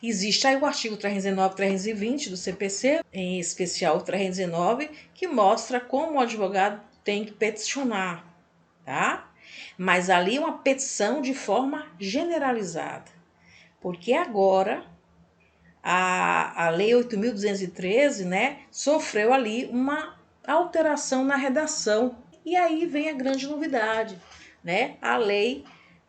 Existe aí o artigo 319 e 320 do CPC, em especial o 319, que mostra como o advogado tem que peticionar, tá? Mas ali é uma petição de forma generalizada, porque agora a Lei 8.213, né, sofreu ali uma alteração na redação. E aí vem a grande novidade, né? A Lei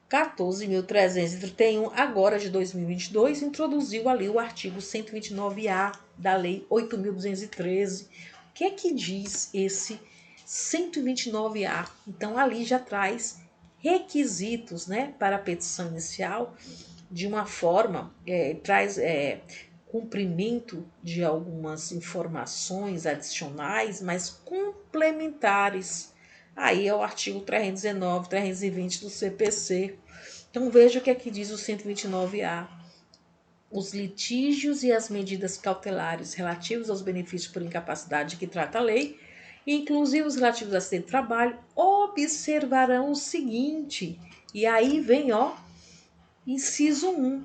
14.331, agora de 2022, introduziu ali o artigo 129A da Lei 8.213. O que é que diz esse 129A? Então, ali já traz requisitos, né, para a petição inicial, de uma forma, traz cumprimento de algumas informações adicionais, mas complementares. Aí é o artigo 319, 320 do CPC. Então veja o que aqui diz o 129A. Os litígios e as medidas cautelares relativos aos benefícios por incapacidade que trata a lei, inclusive os relativos a acidente de trabalho, observarão o seguinte. E aí vem, inciso 1.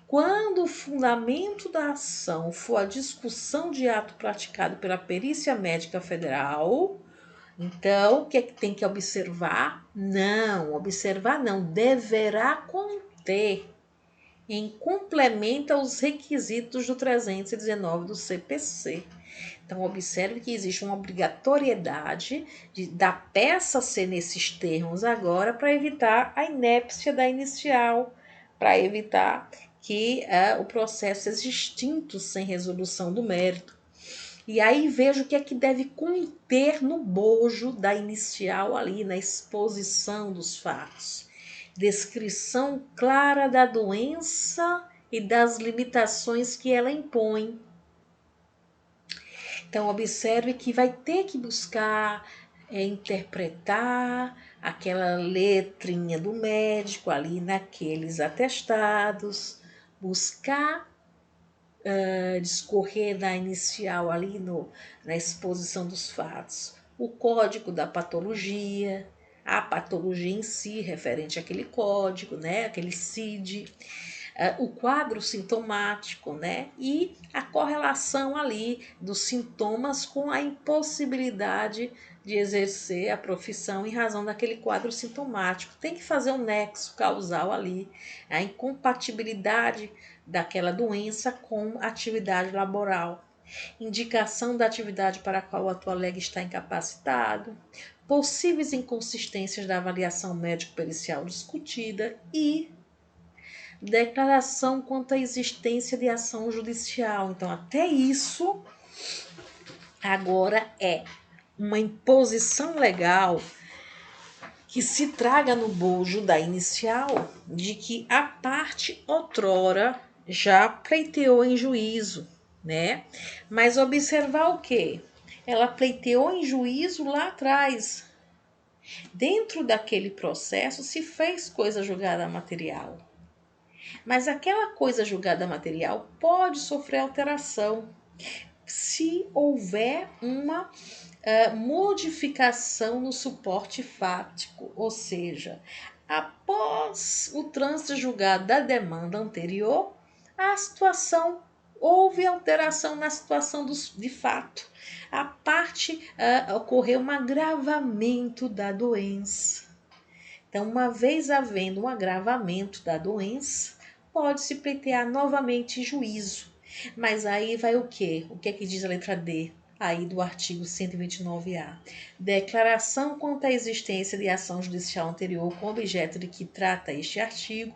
Quando o fundamento da ação for a discussão de ato praticado pela Perícia Médica Federal, então, o que é que tem que observar? Não, deverá conter, em complemento aos requisitos do 319 do CPC. Então, observe que existe uma obrigatoriedade da peça ser nesses termos agora para evitar a inépcia da inicial, para evitar que o processo seja extinto sem resolução do mérito. E aí veja o que é que deve conter no bojo da inicial ali, na exposição dos fatos. Descrição clara da doença e das limitações que ela impõe. Então, observe que vai ter que buscar interpretar aquela letrinha do médico ali naqueles atestados, buscar discorrer na inicial ali na exposição dos fatos, o código da patologia, a patologia em si, referente àquele código, né, aquele CID, o quadro sintomático, né, e a correlação ali dos sintomas com a impossibilidade de exercer a profissão em razão daquele quadro sintomático. Tem que fazer um nexo causal ali, a incompatibilidade daquela doença com atividade laboral, indicação da atividade para a qual o atual alega está incapacitado, possíveis inconsistências da avaliação médico-pericial discutida e declaração quanto à existência de ação judicial. Então, até isso agora é uma imposição legal que se traga no bojo da inicial de que a parte outrora já pleiteou em juízo, né? Mas observar o quê? Ela pleiteou em juízo lá atrás. Dentro daquele processo se fez coisa julgada material. Mas aquela coisa julgada material pode sofrer alteração se houver uma modificação no suporte fático, ou seja, após o trânsito julgado da demanda anterior, a situação houve alteração na situação de fato. A parte ocorreu um agravamento da doença. Então, uma vez havendo um agravamento da doença, pode-se pleitear novamente juízo. Mas aí vai o quê? O que é que diz a letra D? Aí do artigo 129A. Declaração quanto à existência de ação judicial anterior com objeto de que trata este artigo,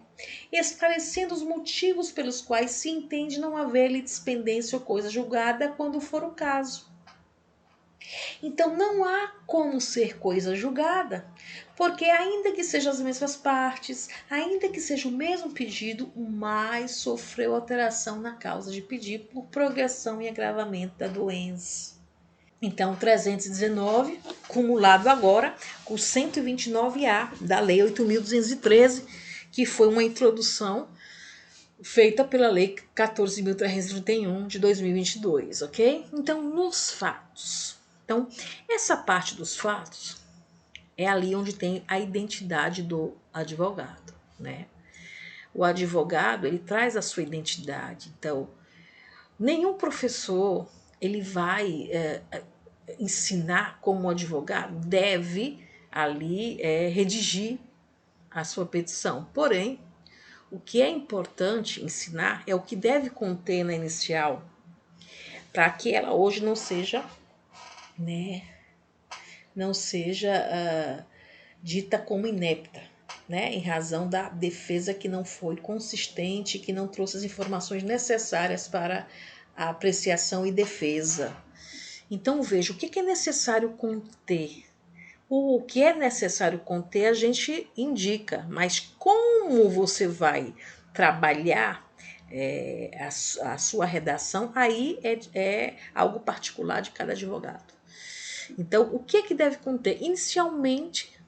esclarecendo os motivos pelos quais se entende não haver litispendência ou coisa julgada quando for o caso. Então não há como ser coisa julgada, porque ainda que sejam as mesmas partes, ainda que seja o mesmo pedido, o mais sofreu alteração na causa de pedir por progressão e agravamento da doença. Então, 319, cumulado agora com 129A da Lei 8.213, que foi uma introdução feita pela Lei 14.331 de 2022, ok? Então, nos fatos. Então, essa parte dos fatos é ali onde tem a identidade do advogado, né? o advogado, ele traz a sua identidade. Então, nenhum professor, ele vai ensinar como advogado, deve ali redigir a sua petição. Porém, o que é importante ensinar é o que deve conter na inicial, para que ela hoje não seja, dita como inepta, em razão da defesa que não foi consistente, que não trouxe as informações necessárias para a apreciação e defesa. Então, veja, o que é necessário conter? O que é necessário conter a gente indica, mas como você vai trabalhar a sua redação, aí é algo particular de cada advogado. Então, o que deve conter? Inicialmente,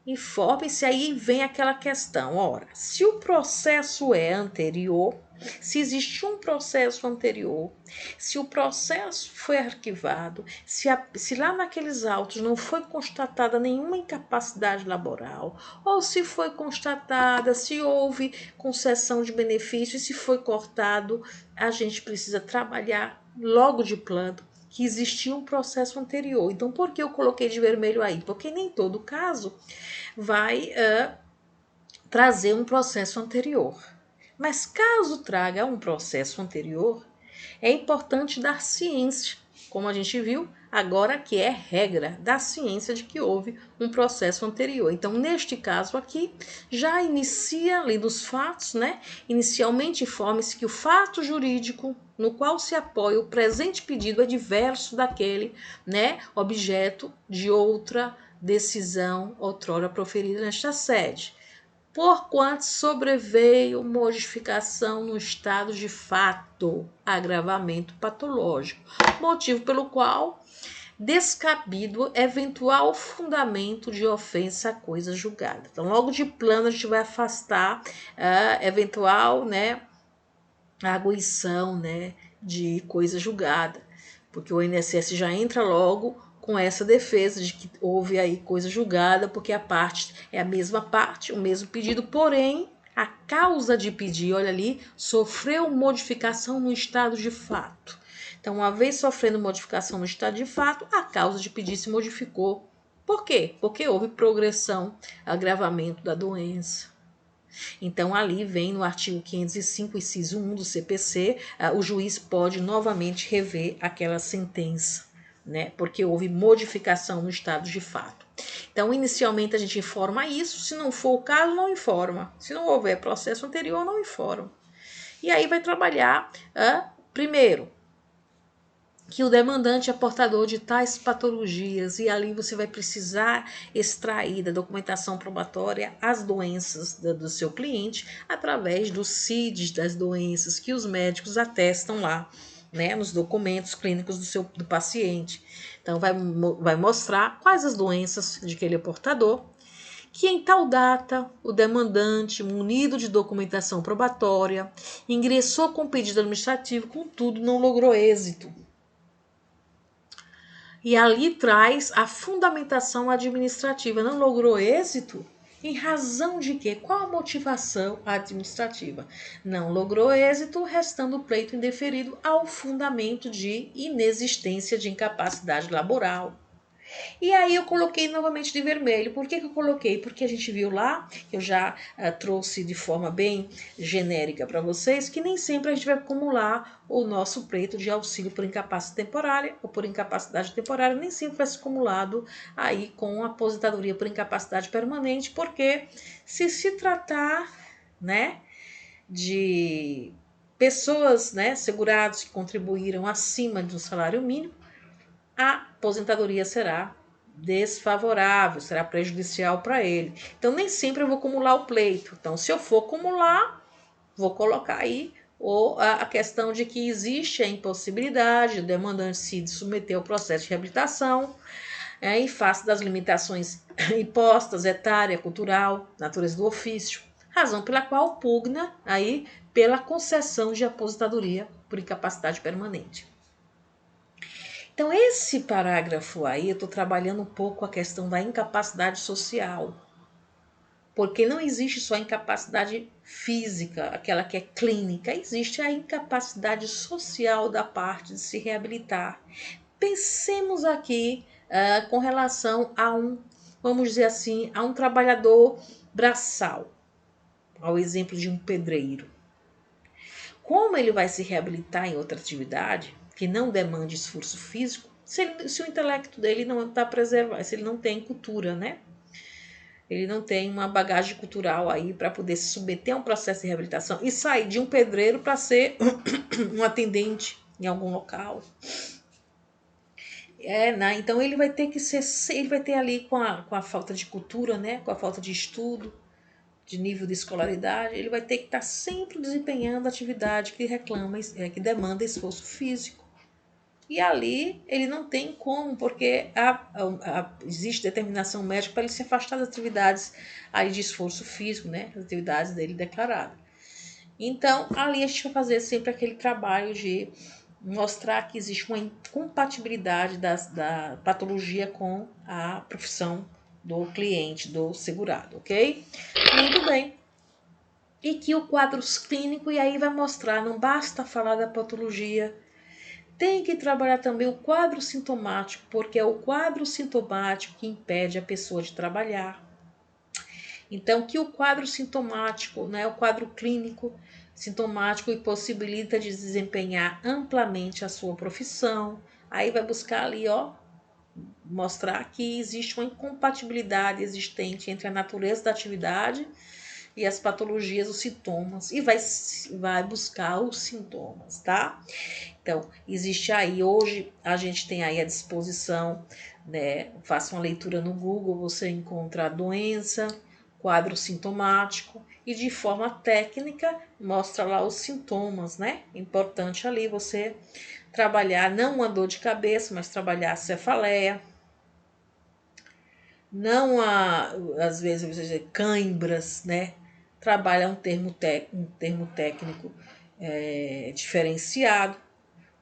informe-se, aí vem aquela questão, ora, se o processo é anterior, se existe um processo anterior, se o processo foi arquivado, se lá naqueles autos não foi constatada nenhuma incapacidade laboral, ou se foi constatada, se houve concessão de benefício e se foi cortado, a gente precisa trabalhar logo de plano que existia um processo anterior. Então, por que eu coloquei de vermelho aí? Porque nem todo caso vai trazer um processo anterior. Mas caso traga um processo anterior, é importante dar ciência, como a gente viu agora, que é regra da ciência de que houve um processo anterior. Então, neste caso aqui, já inicia lendo os fatos, Inicialmente informe-se que o fato jurídico no qual se apoia o presente pedido é diverso daquele, objeto de outra decisão outrora proferida nesta sede, porquanto sobreveio modificação no estado de fato, agravamento patológico, motivo pelo qual descabido eventual fundamento de ofensa à coisa julgada. Então, logo de plano, a gente vai afastar eventual, arguição, de coisa julgada, porque o INSS já entra logo com essa defesa de que houve aí coisa julgada, porque a parte é a mesma parte, o mesmo pedido, porém a causa de pedir, olha ali, sofreu modificação no estado de fato. Então, uma vez sofrendo modificação no estado de fato, a causa de pedir se modificou. Por quê? Porque houve progressão, agravamento da doença. Então, ali vem no artigo 505, inciso 1 do CPC, o juiz pode novamente rever aquela sentença, porque houve modificação no estado de fato. Então, inicialmente a gente informa isso, se não for o caso, não informa. Se não houver processo anterior, não informa. E aí vai trabalhar, primeiro, que o demandante é portador de tais patologias, e ali você vai precisar extrair da documentação probatória as doenças do seu cliente através dos CIDs das doenças que os médicos atestam lá, nos documentos clínicos do paciente. Então, vai mostrar quais as doenças de que ele é portador, que em tal data o demandante, munido de documentação probatória, ingressou com pedido administrativo, contudo não logrou êxito. E ali traz a fundamentação administrativa. Não logrou êxito? Em razão de quê? Qual a motivação administrativa? Não logrou êxito, restando o pleito indeferido ao fundamento de inexistência de incapacidade laboral. E aí eu coloquei novamente de vermelho. Por que eu coloquei? Porque a gente viu lá, eu já trouxe de forma bem genérica para vocês, que nem sempre a gente vai acumular o nosso pleito de auxílio por incapacidade temporária ou por incapacidade temporária, nem sempre vai ser acumulado aí com aposentadoria por incapacidade permanente, porque se tratar, de pessoas, segurados que contribuíram acima do salário mínimo, a aposentadoria será desfavorável, será prejudicial para ele. Então, nem sempre eu vou acumular o pleito. Então, se eu for acumular, vou colocar aí a questão de que existe a impossibilidade do demandante se submeter ao processo de reabilitação em face das limitações impostas, etária, cultural, natureza do ofício, razão pela qual pugna aí pela concessão de aposentadoria por incapacidade permanente. Então, esse parágrafo aí, eu estou trabalhando um pouco a questão da incapacidade social. Porque não existe só a incapacidade física, aquela que é clínica, existe a incapacidade social da parte de se reabilitar. Pensemos aqui com relação a vamos dizer assim, a um trabalhador braçal, ao exemplo de um pedreiro. Como ele vai se reabilitar em outra atividade que não demande esforço físico, se o intelecto dele não está preservado, se ele não tem cultura, né? Ele não tem uma bagagem cultural aí para poder se submeter a um processo de reabilitação e sair de um pedreiro para ser um atendente em algum local. Né? Então ele vai ter que ser, ele vai ter ali com a falta de cultura, né? Com a falta de estudo, de nível de escolaridade, ele vai ter que estar sempre desempenhando atividade que reclama, que demanda esforço físico. E ali ele não tem como, porque existe determinação médica para ele se afastar das atividades aí de esforço físico, né? As atividades dele declaradas. Então, ali a gente vai fazer sempre aquele trabalho de mostrar que existe uma incompatibilidade da patologia com a profissão do cliente, do segurado, ok? Muito bem. E que o quadro clínico, e aí vai mostrar, não basta falar da patologia, tem que trabalhar também o quadro sintomático, porque é o quadro sintomático que impede a pessoa de trabalhar. Então, que o quadro sintomático, né, o quadro clínico sintomático impossibilita de desempenhar amplamente a sua profissão. Aí vai buscar ali, ó, mostrar que existe uma incompatibilidade existente entre a natureza da atividade e as patologias, os sintomas, e vai buscar os sintomas, tá? Então, existe aí, hoje a gente tem aí à disposição, né? Faça uma leitura no Google, você encontra a doença, quadro sintomático e de forma técnica mostra lá os sintomas, né? Importante ali você trabalhar não uma dor de cabeça, mas trabalhar a cefaleia, não às vezes você dizer cãibras, né? Trabalha um termo técnico diferenciado,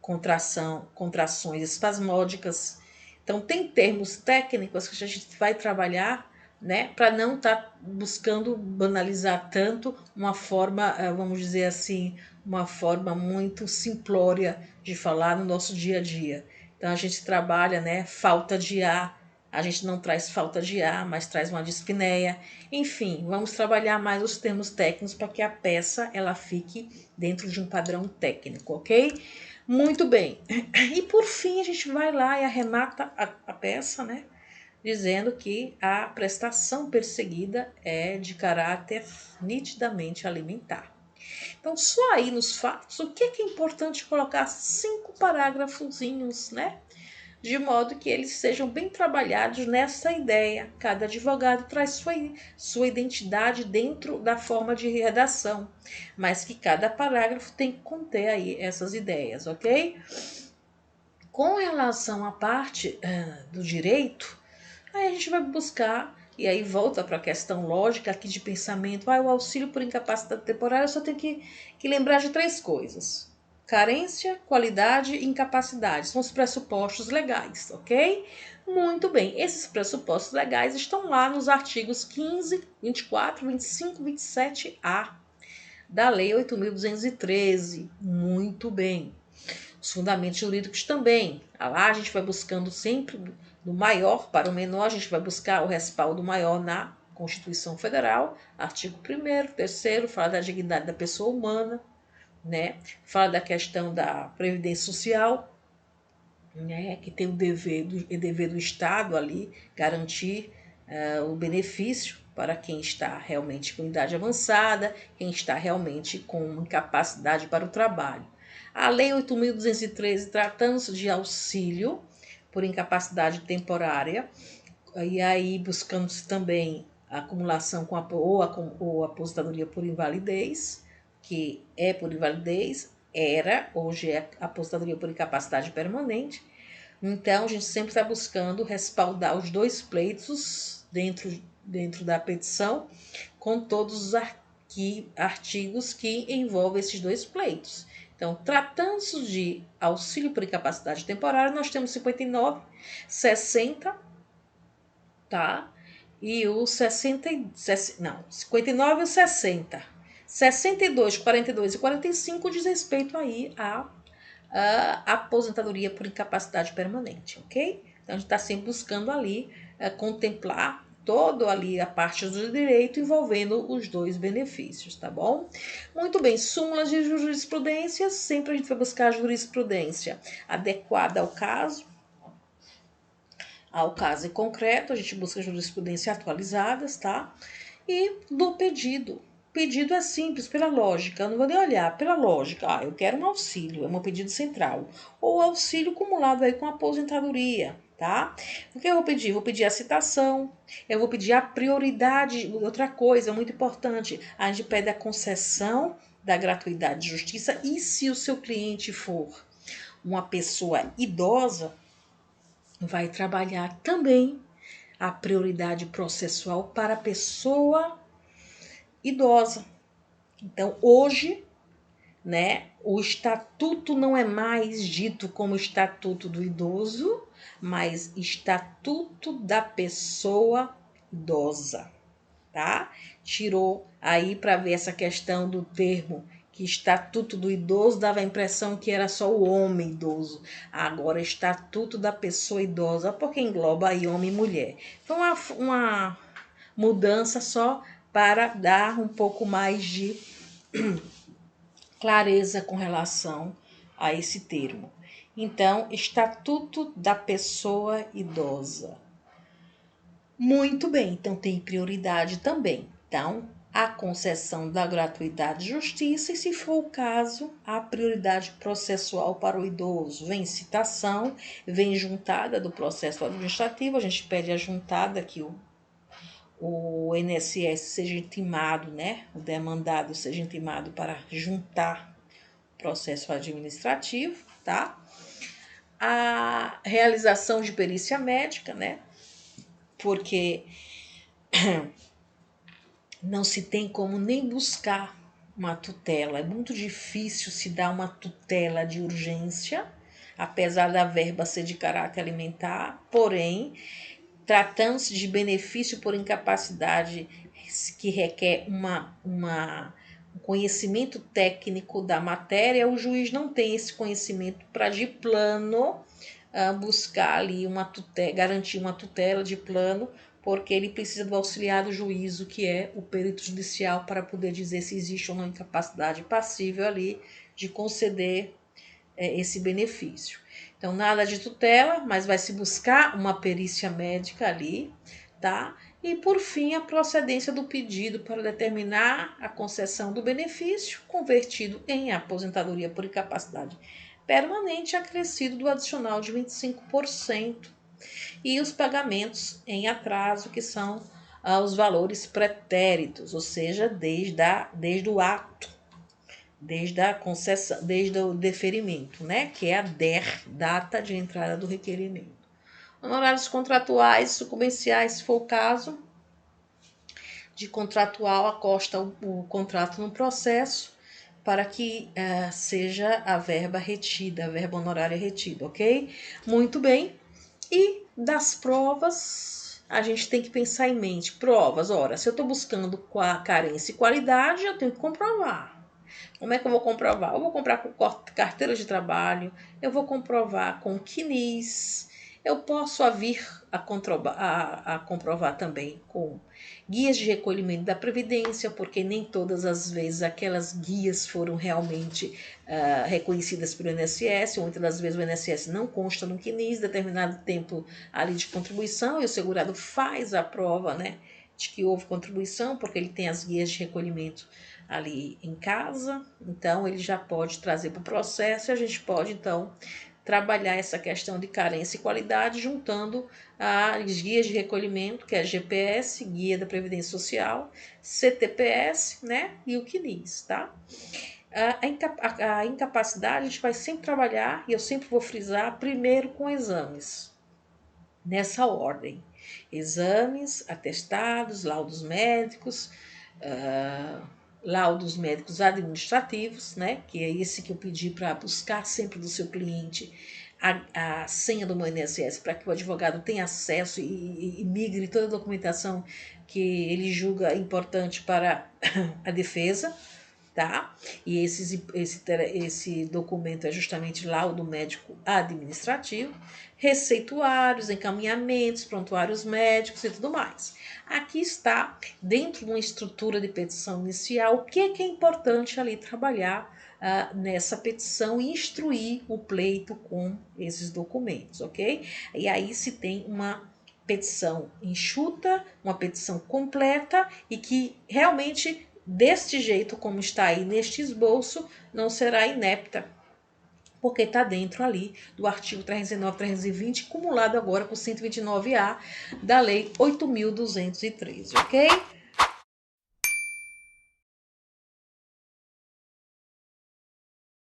contrações espasmódicas. Então, tem termos técnicos que a gente vai trabalhar, né, para não estar buscando banalizar tanto uma forma, vamos dizer assim, uma forma muito simplória de falar no nosso dia a dia. Então, a gente trabalha, né, falta de ar, a gente não traz falta de ar, mas traz uma dispneia. Enfim, vamos trabalhar mais os termos técnicos para que a peça ela fique dentro de um padrão técnico, ok? Muito bem. E por fim a gente vai lá e arremata a peça, né? Dizendo que a prestação perseguida é de caráter nitidamente alimentar. Então, só aí nos fatos, o que é importante colocar 5 parágrafozinhos, né? De modo que eles sejam bem trabalhados nessa ideia. Cada advogado traz sua identidade dentro da forma de redação, mas que cada parágrafo tem que conter aí essas ideias, ok? Com relação à parte do direito, aí a gente vai buscar, e aí volta para a questão lógica aqui de pensamento, o auxílio por incapacidade temporária só tem que lembrar de 3 coisas. Carência, qualidade e incapacidade. São os pressupostos legais, ok? Muito bem, esses pressupostos legais estão lá nos artigos 15, 24, 25, 27A da Lei 8.213. Muito bem. Os fundamentos jurídicos também. Lá a gente vai buscando sempre do maior para o menor, a gente vai buscar o respaldo maior na Constituição Federal, artigo 1º, 3º, fala da dignidade da pessoa humana, né? Fala da questão da previdência social, né? Que tem o dever do Estado ali garantir o benefício para quem está realmente com idade avançada, quem está realmente com incapacidade para o trabalho. A Lei 8.213, tratando-se de auxílio por incapacidade temporária, e aí buscando-se também a acumulação ou aposentadoria por invalidez, que é por invalidez, hoje é aposentadoria por incapacidade permanente. Então, a gente sempre está buscando respaldar os 2 pleitos dentro da petição, com todos os artigos que envolvem esses 2 pleitos. Então, tratando-se de auxílio por incapacidade temporária, nós temos 59, 60, tá? e o 59 e o 60. 62, 42 e 45 diz respeito aí a aposentadoria por incapacidade permanente, ok? Então, a gente está sempre buscando ali contemplar todo ali a parte do direito envolvendo os dois benefícios, tá bom? Muito bem, súmulas de jurisprudência, sempre a gente vai buscar a jurisprudência adequada ao caso em concreto, a gente busca jurisprudência atualizadas, tá? E do pedido. Pedido é simples, pela lógica, eu não vou nem olhar, pela lógica. Eu quero um auxílio, é meu pedido central. Ou auxílio acumulado aí com aposentadoria, tá? O que eu vou pedir? Vou pedir a citação, eu vou pedir a prioridade. Outra coisa muito importante, a gente pede a concessão da gratuidade de justiça e se o seu cliente for uma pessoa idosa, vai trabalhar também a prioridade processual para a pessoa idosa. Então, hoje, né, o estatuto não é mais dito como estatuto do idoso, mas estatuto da pessoa idosa, tá? Tirou aí para ver essa questão do termo que estatuto do idoso dava a impressão que era só o homem idoso. Agora, estatuto da pessoa idosa, porque engloba aí homem e mulher. Então, uma mudança só para dar um pouco mais de clareza com relação a esse termo. Então, estatuto da pessoa idosa. Muito bem, então tem prioridade também. Então, a concessão da gratuidade de justiça e, se for o caso, a prioridade processual para o idoso. Vem citação, vem juntada do processo administrativo, a gente pede a juntada que o INSS seja intimado, né? O demandado seja intimado para juntar o processo administrativo, tá? A realização de perícia médica, né? Porque não se tem como nem buscar uma tutela. É muito difícil se dar uma tutela de urgência, apesar da verba ser de caráter alimentar, porém, tratando-se de benefício por incapacidade que requer um conhecimento técnico da matéria, o juiz não tem esse conhecimento para de plano buscar ali uma tutela, garantir uma tutela de plano, porque ele precisa do auxiliar do juízo, que é o perito judicial, para poder dizer se existe ou não incapacidade passível ali de conceder esse benefício. Então, nada de tutela, mas vai se buscar uma perícia médica ali, tá? E, por fim, a procedência do pedido para determinar a concessão do benefício convertido em aposentadoria por incapacidade permanente, acrescido do adicional de 25%, e os pagamentos em atraso, que são os valores pretéritos, ou seja, desde o ato, desde a concessão, desde o deferimento, né? Que é a DER, data de entrada do requerimento. Honorários contratuais, sucumbenciais, se for o caso, de contratual acosta o contrato no processo para que seja a verba retida, a verba honorária retida, ok? Muito bem. E das provas, a gente tem que pensar em mente. Provas, ora, se eu estou buscando carência e qualidade, eu tenho que comprovar. Como é que eu vou comprovar? Eu vou comprar com carteira de trabalho, eu vou comprovar com CNIS, eu posso vir a comprovar também com guias de recolhimento da Previdência, porque nem todas as vezes aquelas guias foram realmente reconhecidas pelo INSS, ou muitas das vezes o INSS não consta no CNIS, determinado tempo ali de contribuição, e o segurado faz a prova, né, de que houve contribuição, porque ele tem as guias de recolhimento ali em casa, então ele já pode trazer para o processo e a gente pode então trabalhar essa questão de carência e qualidade juntando as guias de recolhimento, que é a GPS, Guia da Previdência Social, CTPS, né, e o CNIS, tá? A incapacidade a gente vai sempre trabalhar, e eu sempre vou frisar, primeiro com exames, nessa ordem. Exames, atestados, laudos médicos, laudos médicos administrativos, né, que é esse que eu pedi para buscar sempre do seu cliente a senha do meu INSS para que o advogado tenha acesso e migre toda a documentação que ele julga importante para a defesa, tá? E esse documento é justamente laudo médico administrativo, receituários, encaminhamentos, prontuários médicos e tudo mais. Aqui está, dentro de uma estrutura de petição inicial, o que é importante ali trabalhar nessa petição e instruir o pleito com esses documentos, ok? E aí se tem uma petição enxuta, uma petição completa e que realmente, deste jeito como está aí neste esboço, não será inepta, porque está dentro ali do artigo 309, 320, cumulado agora com 129A da Lei 8.213, ok?